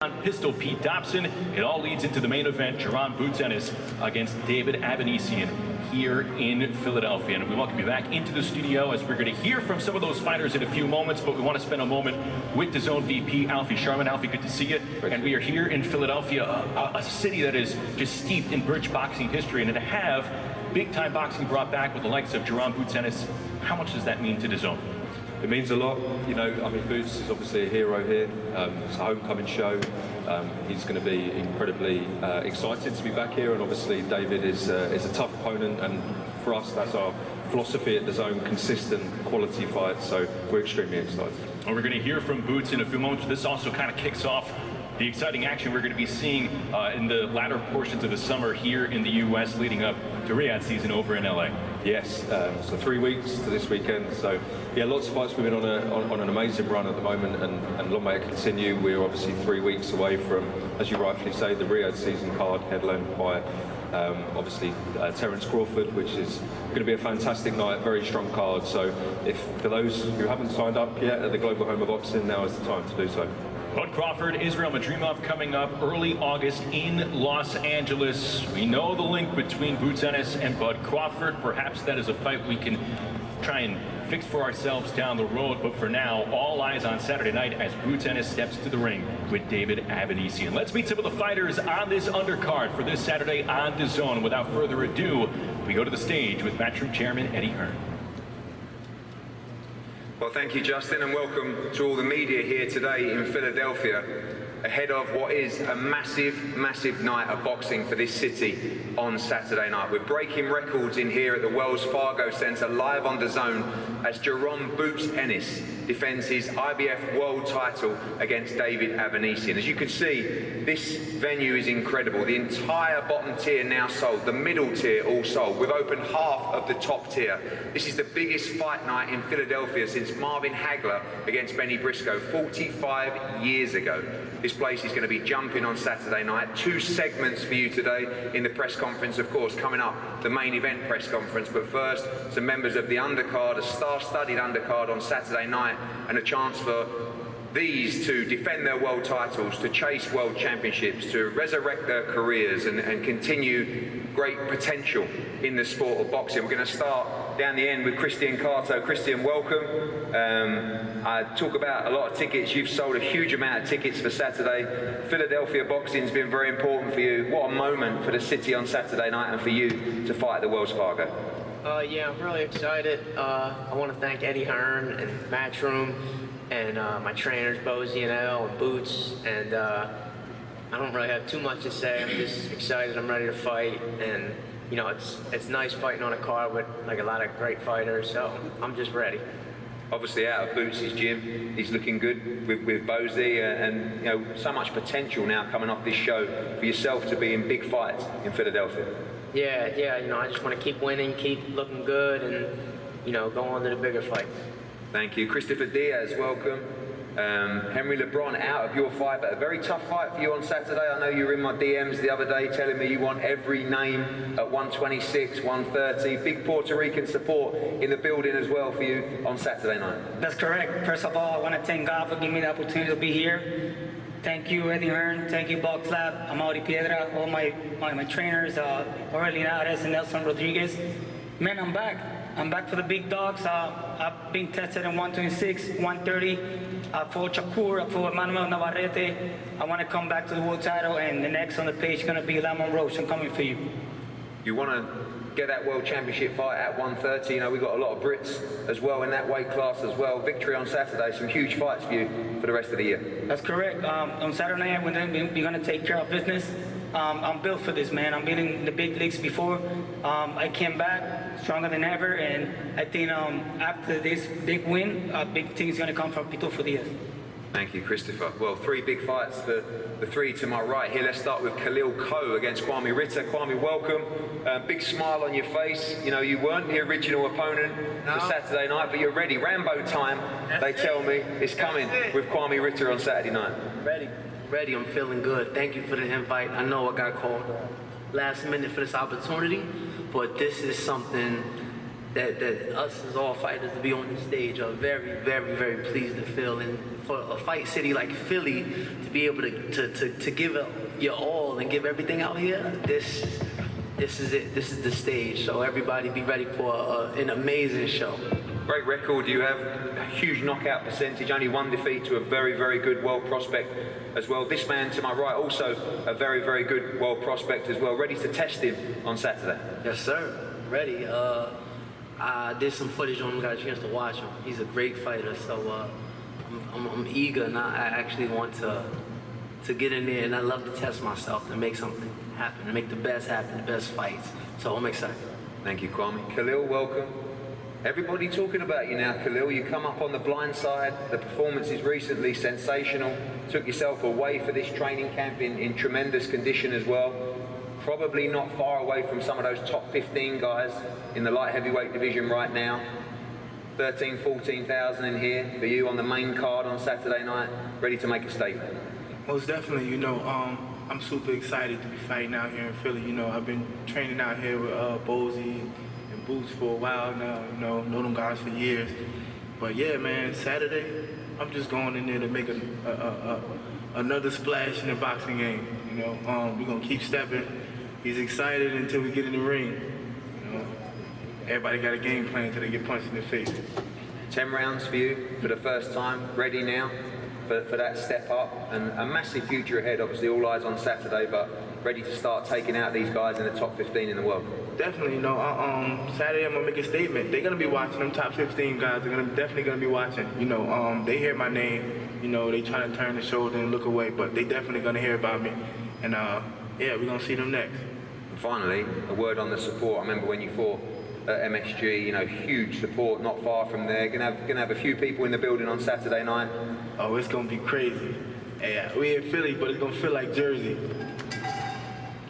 On Pistol Pete Dobson. It all leads into the main event, Jaron Ennis against David Avanesyan here in Philadelphia. And we welcome you back into the studio as we're going to hear from some of those fighters in a few moments, but we want to spend a moment with the Zone VP, Alfie Sharman. Alfie, good to see you. And we are here in Philadelphia, a city that is just steeped in rich boxing history, and to have big-time boxing brought back with the likes of Jaron Ennis, how much does that mean to the Zone? It means a lot, you know. I mean, Boots is obviously a hero here. It's a homecoming show. He's going to be incredibly excited to be back here, and obviously David is a tough opponent, and for us, that's our philosophy at the Zone: consistent, quality fights. So we're extremely excited. Well, we're going to hear from Boots in a few moments. This also kind of kicks off the exciting action we're going to be seeing in the latter portions of the summer here in the U.S. leading up to Riyadh season over in L.A. Yes, so 3 weeks to this weekend. So yeah, lots of fights. We've been on an amazing run at the moment, and long may it continue. We're obviously 3 weeks away from, as you rightfully say, the Riyadh season card headlined by obviously Terence Crawford, which is going to be a fantastic night, very strong card. So if for those who haven't signed up yet at the Global Home of Boxing, now is the time to do so. Bud Crawford, Israel Madrimov coming up early August in Los Angeles. We know the link between Ennis and Bud Crawford. Perhaps that is a fight we can try and fix for ourselves down the road. But for now, all eyes on Saturday night as Ennis steps to the ring with David Avanesyan. Let's meet some of the fighters on this undercard for this Saturday on the Zone. Without further ado, we go to the stage with Matchroom Chairman Eddie Hearn. Well, thank you, Justin, and welcome to all the media here today in Philadelphia, ahead of what is a massive, massive night of boxing for this city on Saturday night. We're breaking records in here at the Wells Fargo Center, live on the Zone, as Jaron Ennis defends his IBF world title against David Avanesyan. As you can see, this venue is incredible. The entire bottom tier now sold, the middle tier all sold. We've opened half of the top tier. This is the biggest fight night in Philadelphia since Marvin Hagler against Benny Briscoe 45 years ago. This place is going to be jumping on Saturday night. 2 segments for you today in the press conference, of course, coming up, the main event press conference. But first, some members of the undercard, a star-studded undercard on Saturday night, and a chance for these to defend their world titles, to chase world championships, to resurrect their careers and continue great potential in the sport of boxing. We're going to start down the end with Christian Carto. Christian, welcome. I talk about a lot of tickets. You've sold a huge amount of tickets for Saturday. Philadelphia boxing's been very important for you. What a moment for the city on Saturday night and for you to fight at the Wells Fargo. Yeah, I'm really excited. I want to thank Eddie Hearn and Matchroom and my trainers, Bozy and L and Boots, and I don't really have too much to say. I'm just excited. I'm ready to fight, and you know, it's nice fighting on a card with like a lot of great fighters, so I'm just ready. Obviously out of Boots' gym, he's looking good with Bozy, and you know, so much potential now coming off this show for yourself to be in big fights in Philadelphia. Yeah, you know, I just want to keep winning, keep looking good, and you know, go on to the bigger fights. Thank you. Christopher Diaz, welcome. Henry LeBron out of your fight, but a very tough fight for you on Saturday. I know you were in my DMs the other day telling me you want every name at 126, 130. Big Puerto Rican support in the building as well for you on Saturday night. That's correct. First of all, I want to thank God for giving me the opportunity to be here. Thank you, Eddie Hearn. Thank you, Box Lab, Amaury Piedra, all my trainers, Aurelien Ares and Nelson Rodriguez. Man, I'm back. I'm back for the big dogs. I've been tested in 126, 130. For Shakur, for Manuel Navarrete. I want to come back to the world title, and the next on the page is going to be Lamont Roche. I'm coming for you. You want to get that world championship fight at 130. You know, we've got a lot of Brits as well in that weight class as well. Victory on Saturday, some huge fights for you for the rest of the year. That's correct. On Saturday night, we're going to take care of business. I'm built for this, man. I've been in the big leagues before. I came back stronger than ever, and I think after this big win, big things going to come from Pitufo Diaz. Thank you, Christopher. Well, 3 big fights. The 3 to my right here. Let's start with Khalil Coe against Kwame Ritter. Kwame, welcome. Big smile on your face. You know, you weren't the original opponent for Saturday night, but you're ready. Rambo time, they tell me, is coming with Kwame Ritter on Saturday night. Ready, I'm feeling good. Thank you for the invite. I know I got called last minute for this opportunity, but this is something that us as all fighters to be on the stage are very, very, very pleased to feel. And for a fight city like Philly to be able to give up your all and give everything out here, this is it. This is the stage. So everybody be ready for an amazing show. Great record you have, a huge knockout percentage, only one defeat to a very, very good world prospect as well. This man to my right, also a very, very good world prospect as well. Ready to test him on Saturday? Yes, sir. Ready. I did some footage on him, got a chance to watch him. He's a great fighter, so I'm eager, and I actually want to get in there, and I love to test myself to make something happen, to make the best happen, the best fights. So I'm excited. Thank you, Kwame. Khalil, welcome. Everybody talking about you now, Khalil. You come up on the blind side. The performance is recently sensational. Took yourself away for this training camp in tremendous condition as well. Probably not far away from some of those top 15 guys in the light heavyweight division right now. 14,000 in here for you on the main card on Saturday night, ready to make a statement. Most definitely, I'm super excited to be fighting out here in Philly. I've been training out here with Bozy and Boots for a while now, know them guys for years. But yeah, man, Saturday, I'm just going in there to make another splash in the boxing game. We're gonna keep stepping. He's excited until we get in the ring. Everybody got a game plan until they get punched in the face. 10 rounds for you for the first time, ready now for that step up, and a massive future ahead. Obviously, all eyes on Saturday, but ready to start taking out these guys in the top 15 in the world. Definitely, Saturday I'm gonna make a statement. They're gonna be watching them top 15 guys. They're definitely gonna be watching. They hear my name. They try to turn the shoulder and look away, but they definitely gonna hear about me. And yeah, we're gonna see them next. And finally, a word on the support. I remember when you fought at MSG, huge support not far from there. Gonna have a few people in the building on Saturday night. Oh, it's gonna be crazy. Yeah, we in Philly, but it's gonna feel like Jersey.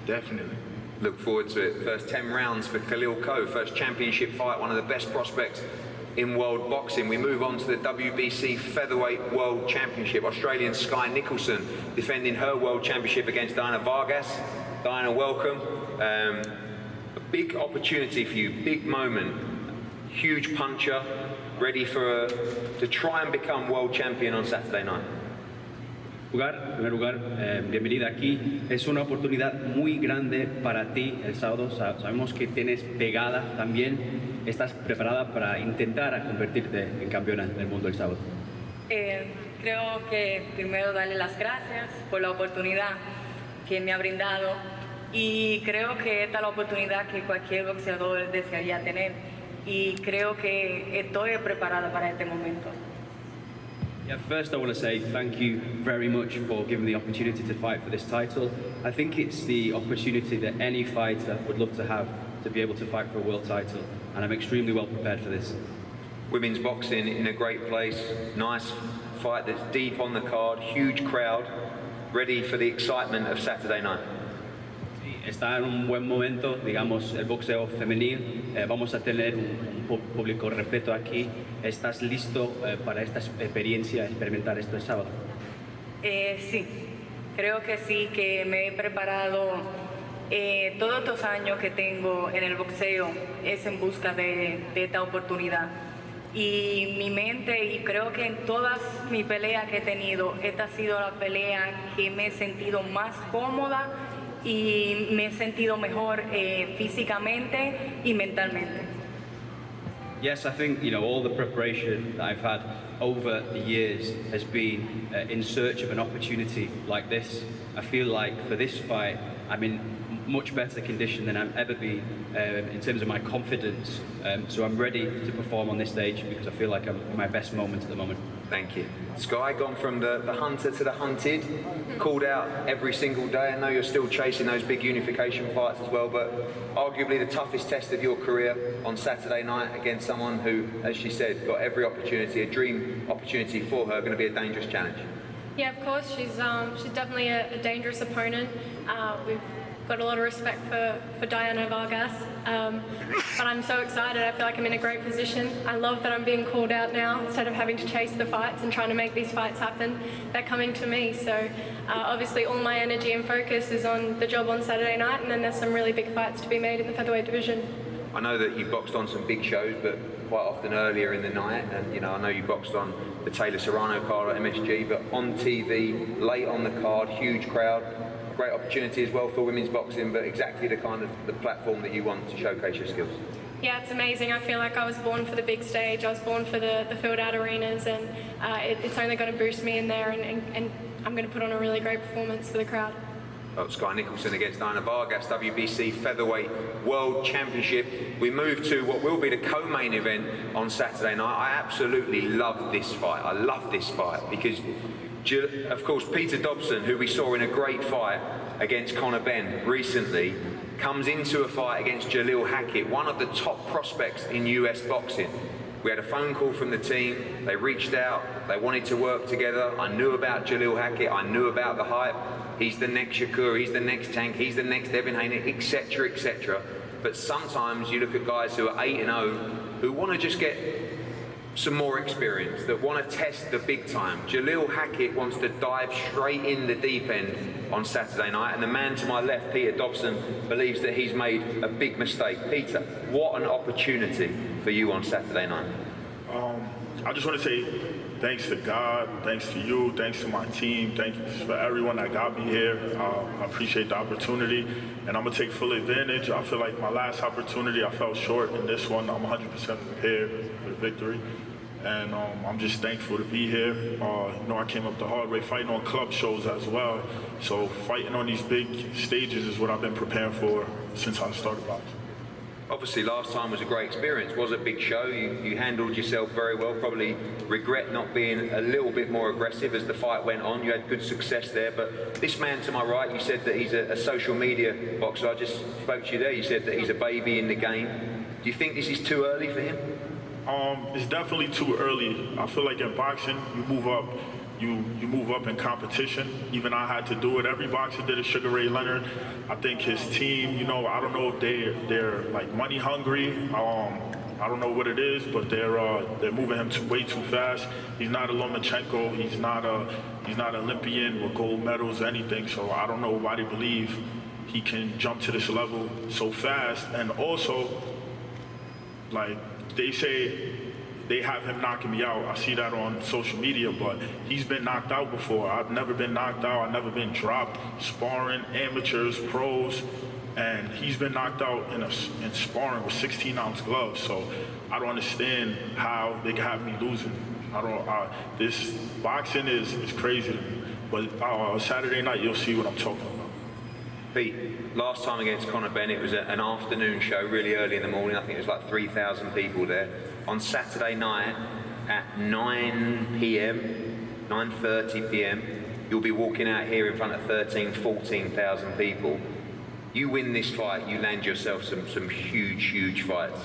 Definitely. Look forward to it. First 10 rounds for Khalil Ko, first championship fight, one of the best prospects in world boxing. We move on to the WBC Featherweight World Championship. Australian Sky Nicholson defending her world championship against Diana Vargas. Diana, welcome. A big opportunity for you, big moment. Huge puncher, ready to try and become world champion on Saturday night. En primer lugar, bienvenida aquí. Es una oportunidad muy grande para ti el sábado. Sabemos que tienes pegada también. ¿Estás preparada para intentar convertirte en campeona del mundo el sábado? Creo que primero darle las gracias por la oportunidad que me ha brindado, y creo que esta es la oportunidad que cualquier boxeador desearía tener, y creo que estoy preparada para este momento. Yeah, first I want to say thank you very much for giving me the opportunity to fight for this title. I think it's the opportunity that any fighter would love to have, to be able to fight for a world title, and I'm extremely well prepared for this. Women's boxing in a great place, nice fight that's deep on the card, huge crowd, ready for the excitement of Saturday night. Está en un buen momento, digamos, el boxeo femenil. Vamos a tener un público repleto aquí. ¿Estás listo para esta experiencia, experimentar esto el sábado? Sí, creo que sí, que me he preparado. Todos estos años que tengo en el boxeo es en busca de esta oportunidad. Y mi mente, y creo que en todas mis peleas que he tenido, esta ha sido la pelea que me he sentido más cómoda y me he sentido mejor físicamente y mentalmente. Yes, I think all the preparation that I've had over the years has been in search of an opportunity like this. I feel like for this fight, I'm in much better condition than I've ever been in terms of my confidence. So I'm ready to perform on this stage because I feel like I'm in my best moment at the moment. Thank you. Sky, gone from the hunter to the hunted, called out every single day. I know you're still chasing those big unification fights as well, but arguably the toughest test of your career on Saturday night against someone who, as she said, got every opportunity, a dream opportunity for her, going to be a dangerous challenge. Yeah, of course, she's definitely a dangerous opponent. We've got a lot of respect for Diana Vargas, but I'm so excited. I feel like I'm in a great position. I love that I'm being called out now instead of having to chase the fights and trying to make these fights happen. They're coming to me, so obviously all my energy and focus is on the job on Saturday night, and then there's some really big fights to be made in the featherweight division. I know that you've boxed on some big shows, but quite often earlier in the night, and you know, I know you boxed on the Taylor Serrano card at MSG, but on TV, late on the card, huge crowd, great opportunity as well for women's boxing, but exactly the kind of the platform that you want to showcase your skills. Yeah, it's amazing. I feel like I was born for the big stage. I was born for the filled-out arenas, and it's only going to boost me in there, and I'm going to put on a really great performance for the crowd. Oh, Sky Nicholson against Diana Vargas, WBC Featherweight World Championship. We move to what will be the co-main event on Saturday night. I absolutely love this fight. I love this fight because, of course, Peter Dobson, who we saw in a great fight against Conor Benn recently, comes into a fight against Jalil Hackett, one of the top prospects in US boxing. We had a phone call from the team, they reached out, they wanted to work together. I knew about Jalil Hackett, I knew about the hype. He's the next Shakur, he's the next Tank, he's the next Devin Haney, etc., etc. But sometimes you look at guys who are 8-0 who want to just get some more experience, that want to test the big time. Jalil Hackett wants to dive straight in the deep end on Saturday night, and the man to my left, Peter Dobson, believes that he's made a big mistake. Peter, what an opportunity for you on Saturday night. I just want to say thanks to God, thanks to you, thanks to my team, thanks for everyone that got me here. I appreciate the opportunity, and I'm going to take full advantage. I feel like my last opportunity, I fell short. In this one, I'm 100% prepared for the victory. And I'm just thankful to be here. You know, I came up the hard way fighting on club shows as well. So fighting on these big stages is what I've been preparing for since I started boxing. Obviously, last time was a great experience. It was a big show. You handled yourself very well. Probably regret not being a little bit more aggressive as the fight went on. You had good success there. But this man to my right, you said that he's a social media boxer. I just spoke to you there. You said that he's a baby in the game. Do you think this is too early for him? It's definitely too early. I feel like in boxing, you move up. You move up in competition. Even I had to do it. Every boxer did it. Sugar Ray Leonard. I think his team, you know, I don't know if they're like money hungry. I don't know what it is, but they're moving him way too fast. He's not a Lomachenko. He's not an Olympian with gold medals or anything. So I don't know why they believe he can jump to this level so fast. And also, like they say, they have him knocking me out. I see that on social media, but he's been knocked out before. I've never been knocked out. I've never been dropped sparring, amateurs, pros, and he's been knocked out in sparring with 16-ounce gloves. So I don't understand how they can have me losing. This boxing is crazy to me. But Saturday night, you'll see what I'm talking about. Pete, last time against Conor Benn, it was an afternoon show, really early in the morning. I think it was like 3,000 people there. On Saturday night at 9 p.m., 9:30 p.m., you'll be walking out here in front of 14,000 people. You win this fight, you land yourself some huge fights.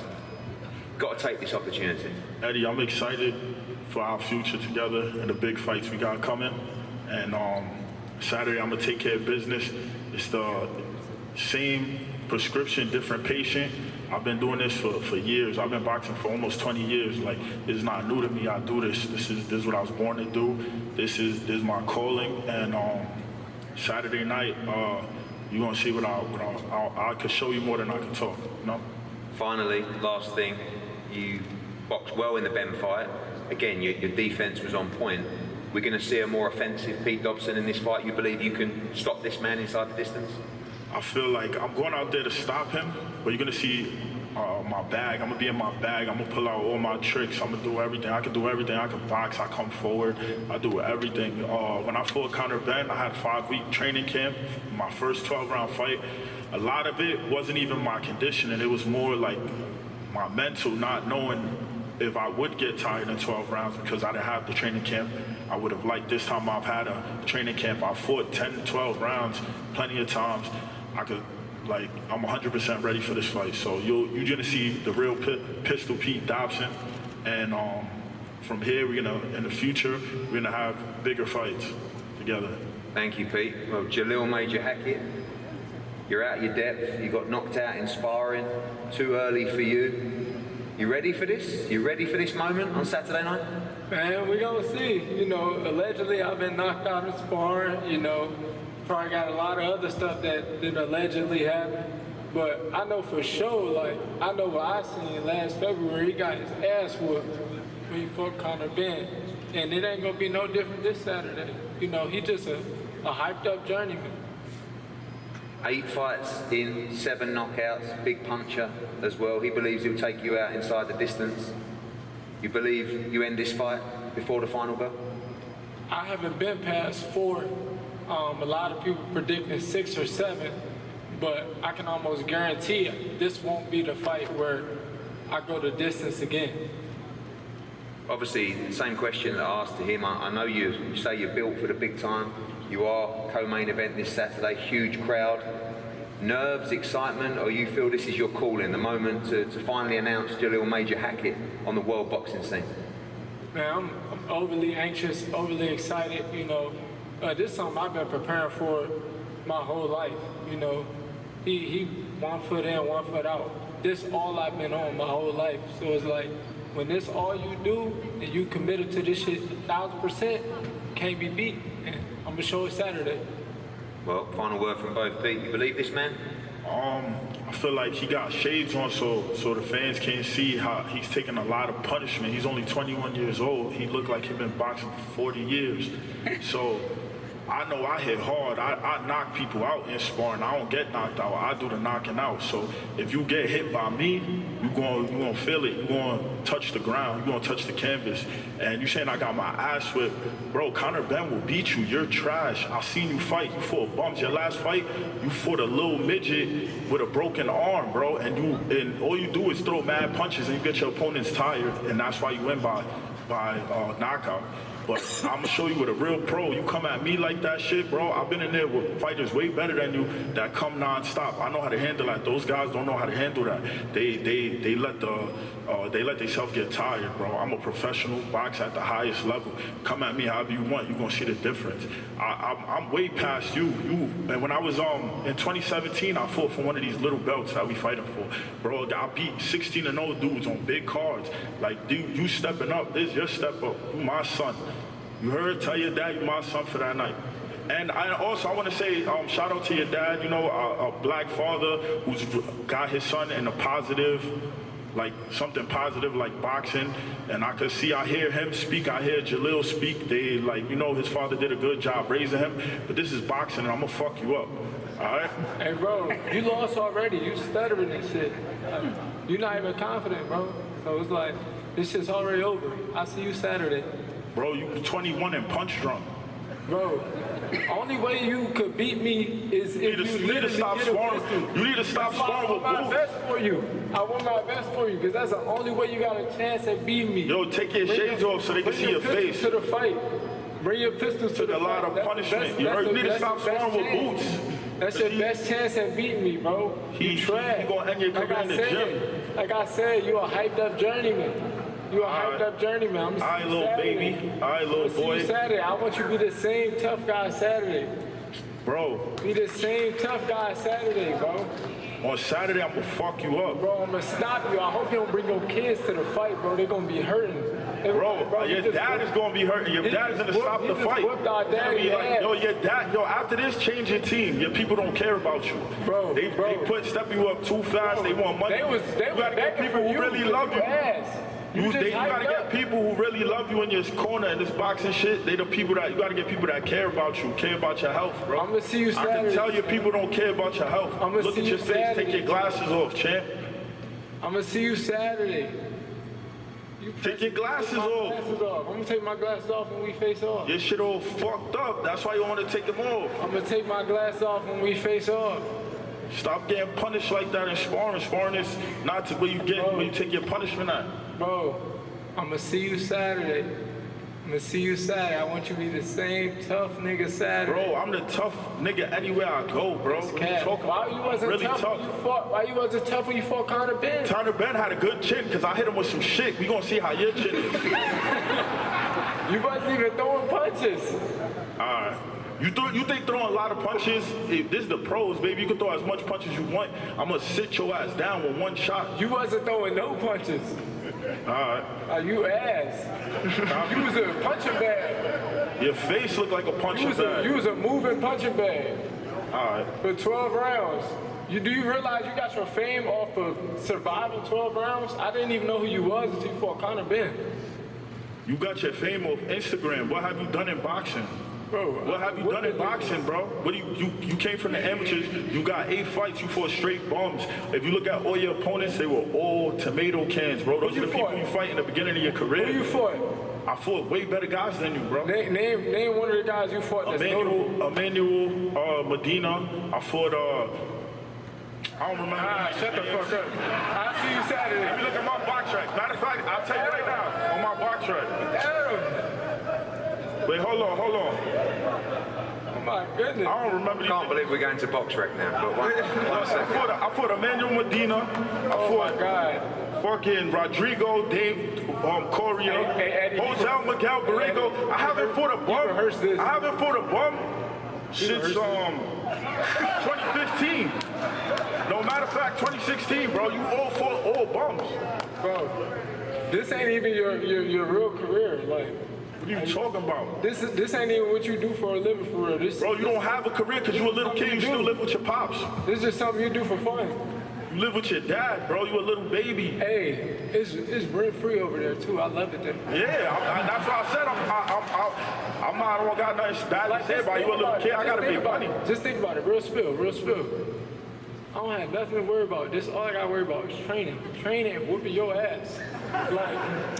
Got to take this opportunity. Eddie, I'm excited for our future together and the big fights we got coming. And Saturday, I'm going to take care of business. It's the same prescription, different patient. I've been doing this for years. I've been boxing for almost 20 years. Like, it's not new to me. I do this. This is what I was born to do. This is my calling. And Saturday night, you're going to see what I can show you more than I can talk, you know? Finally, last thing, you boxed well in the Benn fight. Again, your defense was on point. We're going to see a more offensive Pete Dobson in this fight. You believe you can stop this man inside the distance? I feel like I'm going out there to stop him, but you're going to see my bag. I'm going to be in my bag. I'm going to pull out all my tricks. I'm going to do everything. I can do everything. I can box. I come forward. I do everything. When I fought Conor Benn, I had a 5-week training camp. My first 12-round fight, a lot of it wasn't even my conditioning. It was more like my mental, not knowing if I would get tired in 12 rounds because I didn't have the training camp. I would have liked this time I've had a training camp. I fought 10, 12 rounds plenty of times. I'm 100% ready for this fight. So you're going to see the real Pistol Pete Dobson. And from here, in the future, we're going to have bigger fights together. Thank you, Pete. Well, Jalil Major Hackett, you're out your depth. You got knocked out in sparring. Too early for you. You ready for this? You ready for this moment on Saturday night? Man, we're going to see. You know, allegedly I've been knocked out in sparring, you know. Probably got a lot of other stuff that allegedly happened. But I know for sure, like, I know what I seen last February, he got his ass whooped when he fought Conor Ben. And it ain't gonna be no different this Saturday. You know, he just a hyped up journeyman. 8 fights in, 7 knockouts, big puncher as well. He believes he'll take you out inside the distance. You believe you end this fight before the final bell? I haven't been past 4. A lot of people predicting 6 or 7, but I can almost guarantee this won't be the fight where I go the distance again. Obviously, the same question that I asked to him. I know you say you're built for the big time. You are co-main event this Saturday, huge crowd. Nerves, excitement, or you feel this is your calling, the moment to finally announce Jalil Major Hackett on the world boxing scene? Man, I'm overly anxious, overly excited. You know, this is something I've been preparing for my whole life. You know, he 1 foot in, 1 foot out. This all I've been on my whole life. So it's like, when this all you do and you committed to this shit 1,000%, can't be beat. And I'm gonna show it Saturday. Well, final word from both. Pete, you believe this man? I feel like he got shades on so the fans can't see how he's taking a lot of punishment. He's only 21 years old. He looked like he's been boxing for 40 years. So I know I hit hard. I knock people out in sparring. I don't get knocked out. I do the knocking out. So if you get hit by me, you're gonna feel it. You're gonna touch the ground. You're gonna touch the canvas. And you saying I got my ass whipped. Bro, Conor Ben will beat you. You're trash. I seen you fight. You fought bums. Your last fight, you fought a little midget with a broken arm, bro. And all you do is throw mad punches and you get your opponents tired. And that's why you win by knockout. But I'm gonna show you with a real pro. You come at me like that shit, bro. I've been in there with fighters way better than you that come non-stop. I know how to handle that. Those guys don't know how to handle that. They let themselves get tired, bro. I'm a professional boxer at the highest level. Come at me however you want. You're gonna see the difference. I'm way past you. And when I was in 2017, I fought for one of these little belts that we fighting for, bro. I beat 16-0 dudes on big cards. Like, dude, you stepping up. This is your step up. You my son. You heard? Tell your dad you my son for that night. And I want to say shout out to your dad, you know, a black father who's got his son in a positive, like something positive like boxing. And I hear him speak, I hear Jalil speak. They like, you know, his father did a good job raising him. But this is boxing and I'm going to fuck you up. All right? Hey, bro, you lost already. You stuttering and shit. You're not even confident, bro. So it's like, this shit's already over. I'll see you Saturday. Bro, you 21 and punch drunk. Bro, only way you could beat me is if you need to stop sparring. You need to stop sparring with I want my best for you. I want my best for you because that's the only way you got a chance at beating me. Yo, take your shades off so they can see your face. To the fight. Bring your pistols to the fight. Took a lot of punishment. You need to stop sparring with boots. That's your best chance at beating me, bro. You trash. He gonna end your career in the gym. Like I said, you a hyped up journeyman. You a hyped up journeyman. I'm all right, little baby. All right, little boy. See you Saturday. I want you to be the same tough guy Saturday. Bro. Be the same tough guy Saturday, bro. On Saturday, I'm gonna fuck you up. Bro, I'm gonna stop you. I hope you don't bring your kids to the fight, bro. They're gonna be hurting. Bro, your dad is gonna be hurting. Your dad's gonna stop the fight. Our daddy like, your dad, after this, change your team. Your people don't care about you. Bro, they step you up too fast. They want money. They gotta get people who really love you. You gotta get people who really love you in your corner in this boxing shit. They the people that you gotta get people that care about you, care about your health, bro. I'm gonna see you Saturday. I can tell you people don't care about your health. Look at your face. Take your glasses off, champ. I'm gonna see you Saturday. Take your glasses off. I'm gonna take my glasses off when we face off. Your shit all fucked up. That's why you want to take them off. I'm gonna take my glasses off when we face off. Stop getting punished like that in sparring. Sparring is not to where you take your punishment at. Bro, I'm gonna see you Saturday. I'm gonna see you Saturday. I want you to be the same tough nigga Saturday. Bro, I'm the tough nigga anywhere I go, bro. Why you wasn't really tough? Why you wasn't tough when you fought Conor Ben? Conor Ben had a good chin because I hit him with some shit. We gonna see how your chin is. You wasn't even throwing punches. Alright. You think throwing a lot of punches? This is the pros, baby. You can throw as much punches as you want. I'm gonna sit your ass down with one shot. You wasn't throwing no punches. Alright. You ass. You was a punching bag. Your face looked like a punching bag. You was a moving punching bag. Alright. For 12 rounds. Do you realize you got your fame off of surviving 12 rounds? I didn't even know who you was until you fought Conor Ben. You got your fame off Instagram. What have you done in boxing? Bro, what have you done in boxing, bro? What do you came from the amateurs. You got 8 fights. You fought straight bums. If you look at all your opponents, they were all tomato cans, bro. Those are the people you fight in the beginning of your career. Who you fought? I fought way better guys than you, bro. Name one of the guys you fought that's notable. Emmanuel Medina. I fought, I don't remember. Shut the fuck up. I'll see you Saturday. Let me look at my box track. Matter of fact, I'll tell you right now, on my box track. Wait, hold on. Oh my goodness. I don't remember. I can't believe we're going to box rec now, but one second. I fought Emmanuel Medina. Oh my God. Fucking Rodrigo, Dave Correa, Jose Miguel Borrego. I haven't fought a bum. I haven't fought a bum since 2015. No matter of fact, 2016, bro. You all fought all bums. Bro, this ain't even your real career. Like, what are you talking about? This ain't even what you do for a living, for real. Bro, you don't have a career because you a little kid. You still live with your pops. This is just something you do for fun. You live with your dad, bro. You a little baby. Hey, it's rent free over there too. I love it there. Yeah, that's why I said I don't got nothing bad to say about you. A little kid. I gotta be funny. Just think about it. Real spill. I don't have nothing to worry about. This all I gotta worry about is training. Training, whooping your ass. Like,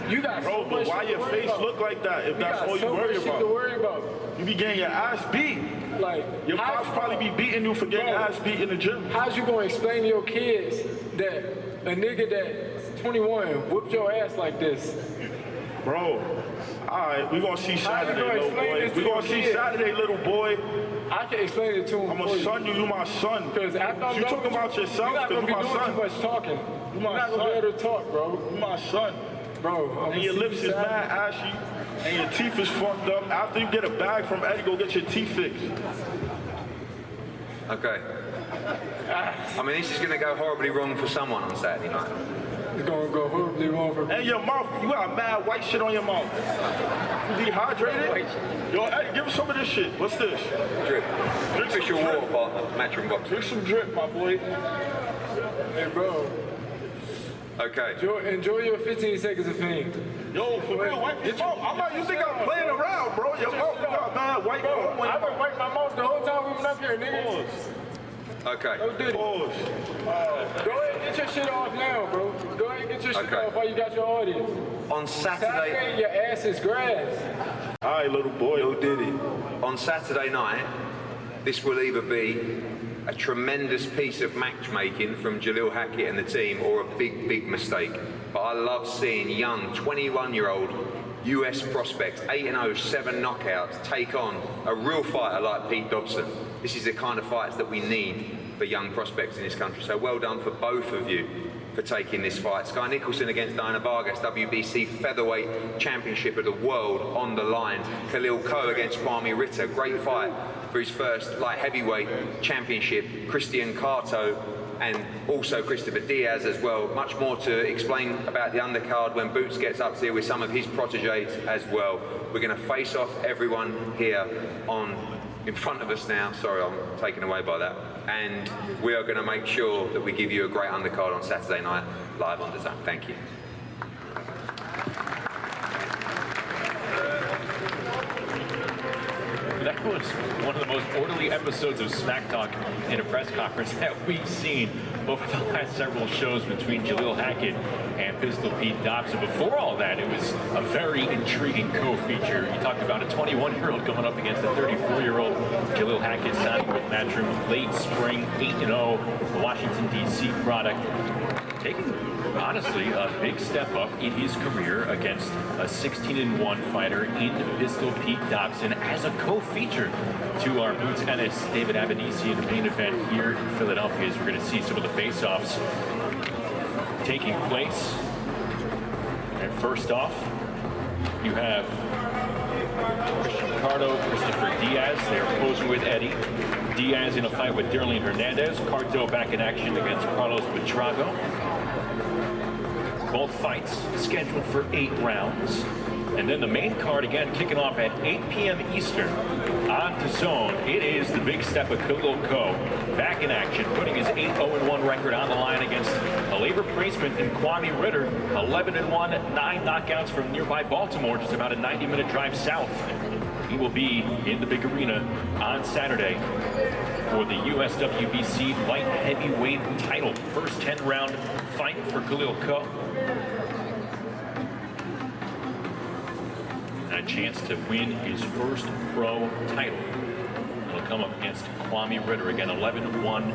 you got bro, so but much why your face look like that if that's all you worry about? To worry about? You be getting your ass beat. Like, your pops probably be beating you for getting your ass beat in the gym. How's you gonna explain to your kids that a nigga that's 21 whooped your ass like this? Bro, all right, we gonna see Saturday, little boy. We gonna see Saturday, little boy. I can explain it to him. I'm a son. You my son. Because after you talking about yourself? You're not gonna be my doing son. too much talking. You're not gonna be able to talk, bro. You my son. Bro, and your lips is mad ashy, and your teeth is fucked up. After you get a bag from Eddie, go get your teeth fixed. Okay. I mean, this is going to go horribly wrong for someone on Saturday night. It's going to go horribly wrong for me. And your mouth, you got mad white shit on your mouth. You dehydrated? Yo, Eddie, give us some of this shit. What's this? Drip. Official water partner, Matchroom Box. Drink some drip, my boy. Hey, bro. Okay. Enjoy your 15 seconds of fame. Yo, for real, wipe your mouth. You think I'm playing around, bro? Your mouth, you got mad white. Bro, I've been wiping my mouth the whole time we've been up here, nigga. Okay. Go ahead and get your shit off now, bro. Go ahead and get your shit off while you got your audience. On Saturday, your ass is grass. All right, little boy. Yo, Diddy. On Saturday night, this will either be a tremendous piece of matchmaking from Jalil Hackett and the team, or a big, big mistake. But I love seeing young 21-year-old US prospects, 8-0, 7 knockouts, take on a real fighter like Pete Dobson. This is the kind of fights that we need for young prospects in this country. So well done for both of you for taking this fight. Sky Nicholson against Diana Vargas, WBC Featherweight Championship of the World on the line. Khalil Coe against Kwame Ritter. Great fight for his first light heavyweight championship. Christian Cato and also Christopher Diaz as well. Much more to explain about the undercard when Boots gets up here with some of his proteges as well. We're going to face off everyone here in front of us now. Sorry, I'm taken away by that. And we are going to make sure that we give you a great undercard on Saturday night live on DAZN. Thank you. That was one of the most orderly episodes of Smack Talk in a press conference that we've seen over the last several shows between Jalil Hackett and Pistol Pete Dobson. Before all that, it was a very intriguing co-feature. You talked about a 21-year-old going up against a 34-year-old. Jalil Hackett signing with Matchroom late spring, 8-0, the Washington, D.C. product. Taking, honestly, a big step up in his career against a 16-1 fighter in Pistol Pete Dobson as a co-feature to our Boots Ennis, David Avanesyan main event here in Philadelphia, as we're going to see some of the face-offs taking place. And first off, you have Christian Carto, Christopher Diaz. They're posing with Eddie. Diaz in a fight with Derlin Hernandez. Carto back in action against Carlos Buitrago. Both fights scheduled for 8 rounds. And then the main card again kicking off at 8 p.m. Eastern on DAZN. It is the big step of Khalil Ko back in action, putting his 8-0-1 record on the line against a labor placement in Kwame Ritter, 11-1, 9 knockouts from nearby Baltimore, just about a 90-minute drive south. He will be in the big arena on Saturday for the USWBC light heavyweight title. First 10-round fight for Khalil Ko. And a chance to win his first pro title. He'll come up against Kwame Ritter again, 11-1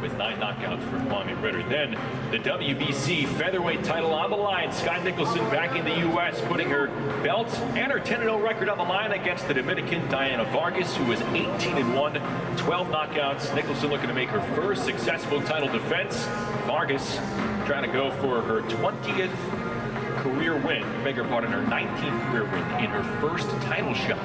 with 9 knockouts for Kwame Ritter. Then the WBC featherweight title on the line. Sky Nicholson back in the U.S., putting her belt and her 10-0 record on the line against the Dominican Diana Vargas, who is 18-1, 12 knockouts. Nicholson looking to make her first successful title defense. Vargas trying to go for her 20th career win, beg your pardon, her 19th career win in her first title shot.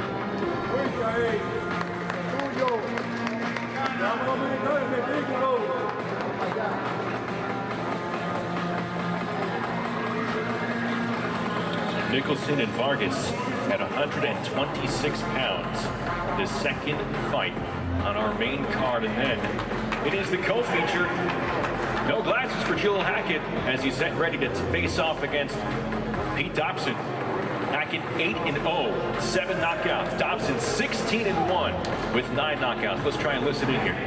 Nicholson and Vargas at 126 pounds. The second fight on our main card, and then it is the co-feature. No glasses for Jill Hackett as he's set ready to face off against Pete Dobson. Hackett 8-0, 7 knockouts. Dobson 16-1 with 9 knockouts. Let's try and listen in here.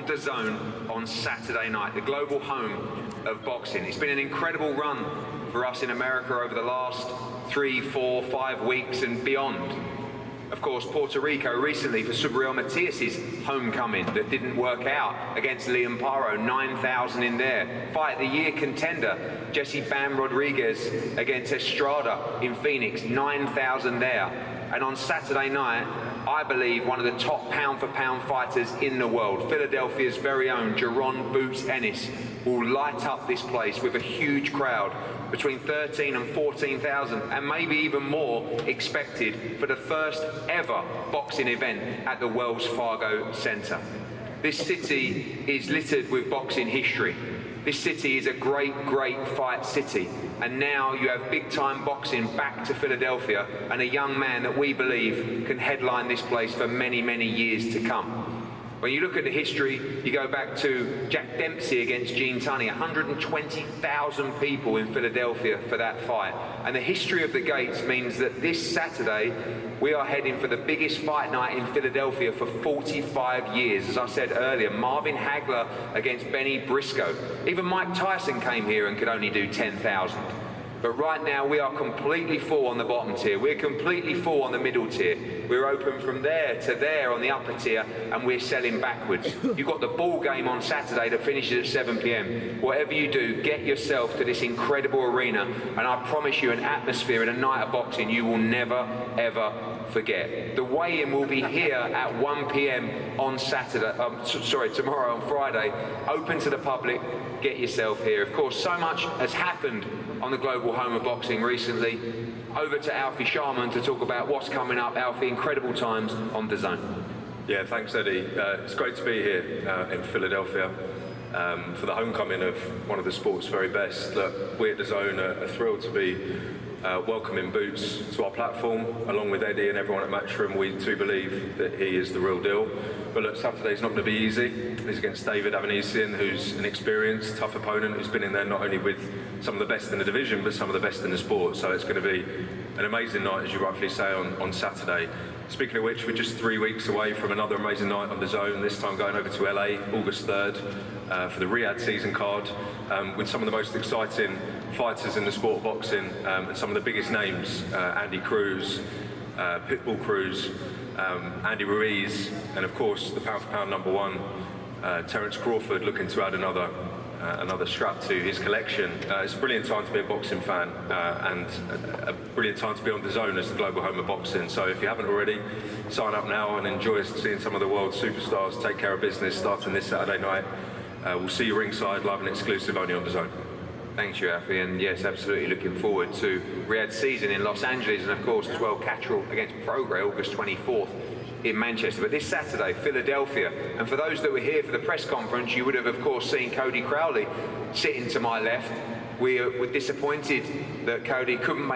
DAZN on Saturday night, the global home of boxing. It's been an incredible run for us in America over the last 3, 4, 5 weeks and beyond. Of course, Puerto Rico recently for Subriel Matias's homecoming that didn't work out against Liam Paro, 9,000 in there. Fight of the year contender, Jesse Bam Rodriguez against Estrada in Phoenix, 9,000 there. And on Saturday night, I believe one of the top pound-for-pound fighters in the world, Philadelphia's very own Jaron "Boots" Ennis, will light up this place with a huge crowd, between 13 and 14,000, and maybe even more expected for the first ever boxing event at the Wells Fargo Center. This city is littered with boxing history. This city is a great, great fight city. And now you have big-time boxing back to Philadelphia, and a young man that we believe can headline this place for many, many years to come. When you look at the history, you go back to Jack Dempsey against Gene Tunney, 120,000 people in Philadelphia for that fight. And the history of the gates means that this Saturday, we are heading for the biggest fight night in Philadelphia for 45 years. As I said earlier, Marvin Hagler against Benny Briscoe. Even Mike Tyson came here and could only do 10,000. But right now, we are completely full on the bottom tier. We're completely full on the middle tier. We're open from there to there on the upper tier, and we're selling backwards. You've got the ball game on Saturday that finishes at 7 p.m. Whatever you do, get yourself to this incredible arena, and I promise you an atmosphere and a night of boxing you will never, ever forget. The weigh-in will be here at 1 p.m. on Saturday, tomorrow on Friday, open to the public. Get yourself here. Of course, so much has happened on the global home of boxing recently. Over to Alfie Sharman to talk about what's coming up. Alfie, incredible times on DAZN. Yeah, thanks, Eddie. It's great to be here in Philadelphia for the homecoming of one of the sport's very best. Look, we at DAZN are thrilled to be welcoming Boots to our platform, along with Eddie and everyone at Matchroom. We too believe that he is the real deal. But look, Saturday's not going to be easy. He's against David Avanesyan, who's an experienced, tough opponent who's been in there not only with some of the best in the division, but some of the best in the sport. So it's going to be an amazing night, as you rightfully say, on Saturday. Speaking of which, we're just 3 weeks away from another amazing night on DAZN, this time going over to LA, August 3rd, for the Riyadh season card, with some of the most exciting fighters in the sport of boxing, and some of the biggest names, Andy Cruz, Pitbull Cruz, Andy Ruiz, and of course the pound-for-pound #1, Terence Crawford, looking to add another another strap to his collection. It's a brilliant time to be a boxing fan and a brilliant time to be on DAZN as the global home of boxing. So if you haven't already, sign up now and enjoy seeing some of the world's superstars take care of business starting this Saturday night. We'll see you ringside, live and exclusive, only on DAZN. Thanks, Rafi, and yes, absolutely looking forward to Riyadh's season in Los Angeles, and of course as well Catterall against Prograis August 24th in Manchester. But this Saturday, Philadelphia, and for those that were here for the press conference, you would have of course seen Cody Crowley sitting to my left. We were disappointed that Cody couldn't make